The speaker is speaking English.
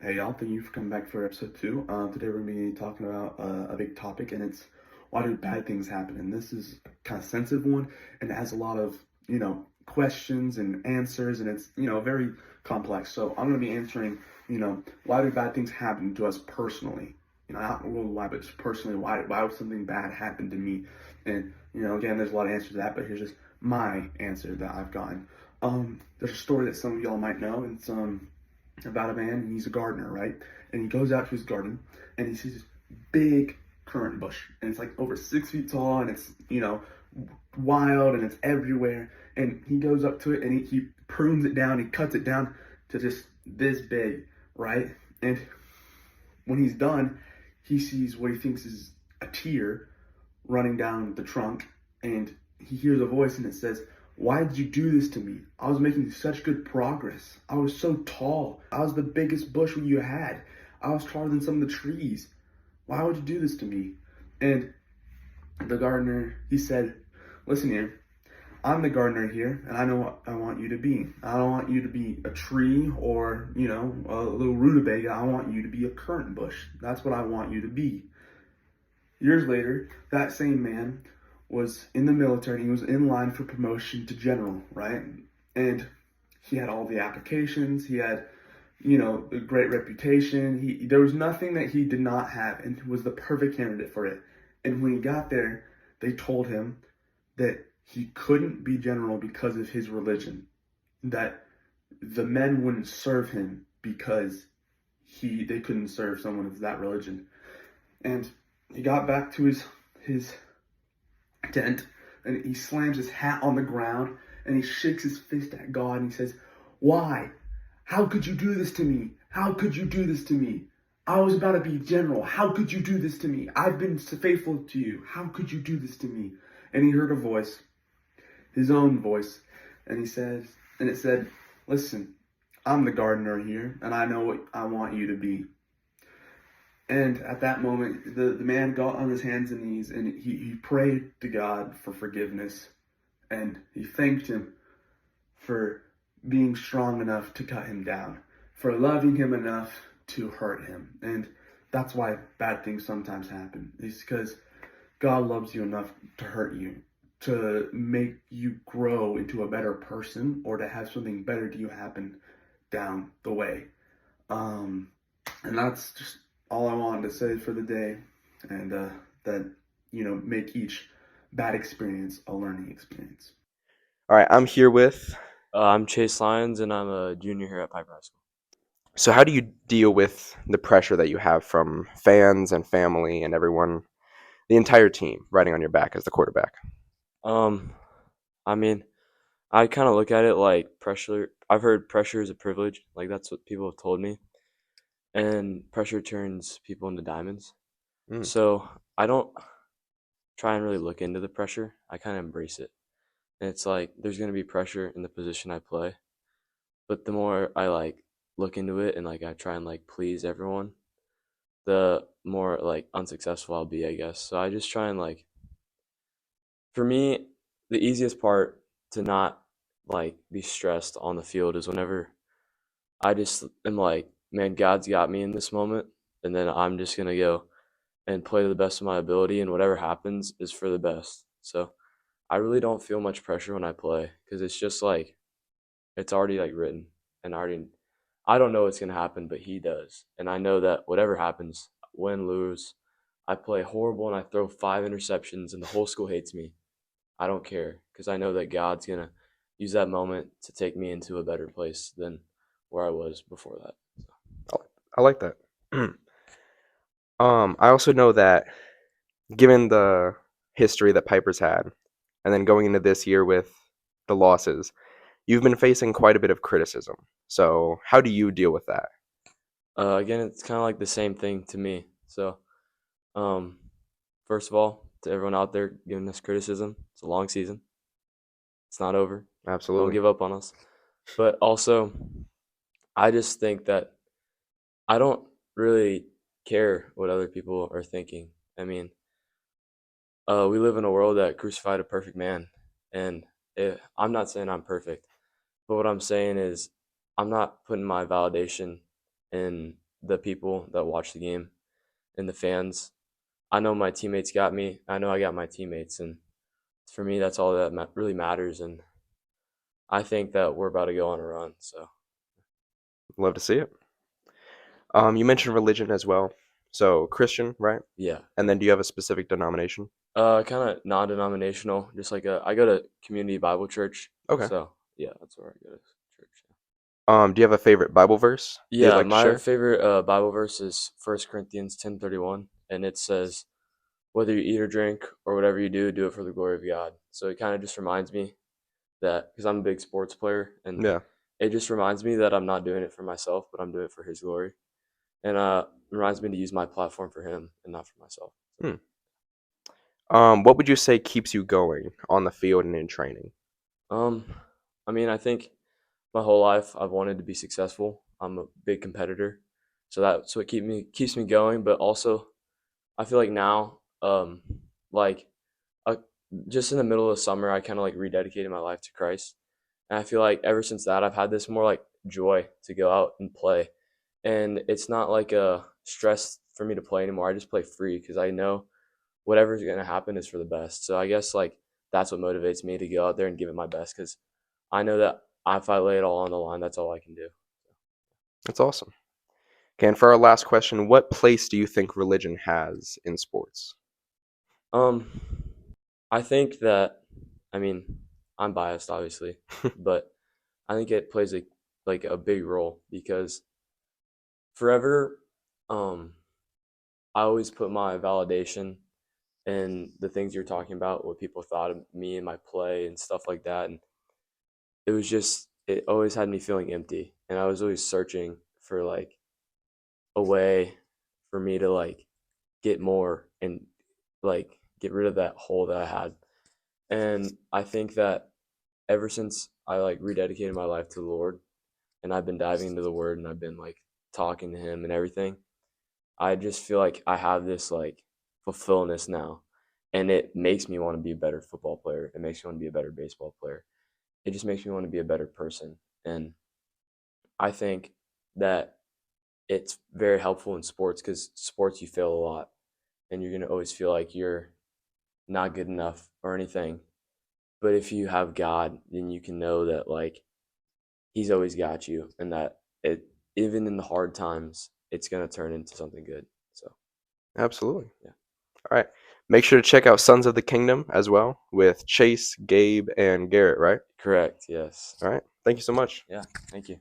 Hey y'all, thank you for coming back for episode two. Today we're going to be talking about a big topic, and it's why do bad things happen? And this is a kind of sensitive one, and it has a lot of questions and answers, and it's very complex. So I'm going to be answering why do bad things happen to us personally? Not worldwide, but just personally. Why would something bad happen to me? And again, there's a lot of answers to that, but here's just my answer that I've gotten. There's a story that some of y'all might know, and it's about a man, and he's a gardener, right? And he goes out to his garden, and he sees this big currant bush, and it's like over 6 feet tall, and it's wild, and it's everywhere. And he goes up to it, and he prunes it down, he cuts it down to just this big, right? And when he's done, he sees what he thinks is a tear running down the trunk, and he hears a voice, and it says, "Why did you do this to me? I was making such good progress. I was so tall. I was the biggest bush you had. I was taller than some of the trees. Why would you do this to me?" And the gardener, he said, "Listen here, I'm the gardener here, and I know what I want you to be. I don't want you to be a tree or, a little rutabaga. I want you to be a currant bush. That's what I want you to be." Years later, that same man was in the military. He was in line for promotion to general, right? And he had all the applications. He had, a great reputation. There was nothing that he did not have, and was the perfect candidate for it. And when he got there, they told him that he couldn't be general because of his religion. That the men wouldn't serve him because they couldn't serve someone of that religion. And he got back to his tent, and he slams his hat on the ground, and he shakes his fist at God, and he says, "Why? How could you do this to me? How could you do this to me? I was about to be general. How could you do this to me? I've been faithful to you. How could you do this to me?" And he heard a voice, his own voice, and it said, "Listen, I'm the gardener here, and I know what I want you to be." And at that moment, the man got on his hands and knees, and he prayed to God for forgiveness. And he thanked him for being strong enough to cut him down, for loving him enough to hurt him. And that's why bad things sometimes happen. It's because God loves you enough to hurt you, to make you grow into a better person, or to have something better to you happen down the way. And that's just all I wanted to say for the day. And that, make each bad experience a learning experience. All right, I'm here with. I'm Chase Lyons, and I'm a junior here at Piper High School. So, how do you deal with the pressure that you have from fans and family and everyone, the entire team, riding on your back as the quarterback? Um, I mean, I kind of look at it like pressure. I've heard pressure is a privilege. Like that's what people have told me, and pressure turns people into diamonds. Mm. So I don't try and really look into the pressure. I kind of embrace it, and it's like there's gonna be pressure in the position I play, but the more I like look into it and like I try and like please everyone, the more like unsuccessful I'll be, I guess. So I just try and like for me, the easiest part to not like be stressed on the field is whenever I just am like, man, God's got me in this moment, and then I'm just gonna go and play to the best of my ability, and whatever happens is for the best. So I really don't feel much pressure when I play because it's just like it's already like written, and I don't know what's gonna happen, but He does, and I know that whatever happens, win, lose, I play horrible and I throw 5 interceptions, and the whole school hates me. I don't care because I know that God's going to use that moment to take me into a better place than where I was before that. I like that. I also know that given the history that Piper's had, and then going into this year with the losses, you've been facing quite a bit of criticism. So, how do you deal with that? Again, it's kind of like the same thing to me. So, um, first of all, to everyone out there giving us criticism, it's a long season. It's not over. Don't Absolutely. give up on us. But also, I just think that I don't really care what other people are thinking. I mean, we live in a world that crucified a perfect man, and I'm not saying I'm perfect, but what I'm saying is I'm not putting my validation in the people that watch the game and the fans. I know my teammates got me. I know I got my teammates, and for me, that's all that really matters. And I think that we're about to go on a run. So Love to see it. You mentioned religion as well. So Christian, right? yeah, And then do you have a specific denomination? kind of non-denominational. Just like I go to community Bible church. Okay. So yeah, that's where I go to church. Do you have a favorite Bible verse that you'd Yeah, like to my share? favorite Bible verse is 1 Corinthians 10:31, and it says, "Whether you eat or drink or whatever you do it for the glory of God." So it kind of just reminds me that because I'm a big sports player, and Yeah, it just reminds me that I'm not doing it for myself, but I'm doing it for His glory, and reminds me to use my platform for Him and not for myself. Hmm. What would you say keeps you going on the field and in training? Um, I mean, I think my whole life I've wanted to be successful. I'm a big competitor, so that's what keeps me going. But also, I feel like now, like uh, just in the middle of summer, I kind of like rededicated my life to Christ, and I feel like ever since that, I've had this more like joy to go out and play, and it's not like a stress for me to play anymore. I just play free because I know whatever's gonna happen is for the best. So I guess like that's what motivates me to go out there and give it my best because I know that if I lay it all on the line, that's all I can do. That's awesome. Okay, and for our last question, what place do you think religion has in sports? Um, I think that, I mean, I'm biased, obviously, but I think it plays a big role because forever, um, I always put my validation in the things you're talking about, what people thought of me and my play and stuff like that, and it always had me feeling empty, and I was always searching for like a way for me to like get more and like get rid of that hole that I had. And I think that ever since I like rededicated my life to the Lord and I've been diving into the word and I've been like talking to him and everything, I just feel like I have this like fulfillment now. And it makes me want to be a better football player. It makes me want to be a better baseball player. It just makes me want to be a better person. And I think that it's very helpful in sports because sports you fail a lot and you're going to always feel like you're not good enough or anything. But if you have God, then you can know that like He's always got you, and that it even in the hard times, it's gonna turn into something good. So Absolutely. yeah, All right. Make sure to check out Sons of the Kingdom as well with Chase, Gabe, and Garrett, right? correct. Yes. All right. Thank you so much. Yeah. Thank you.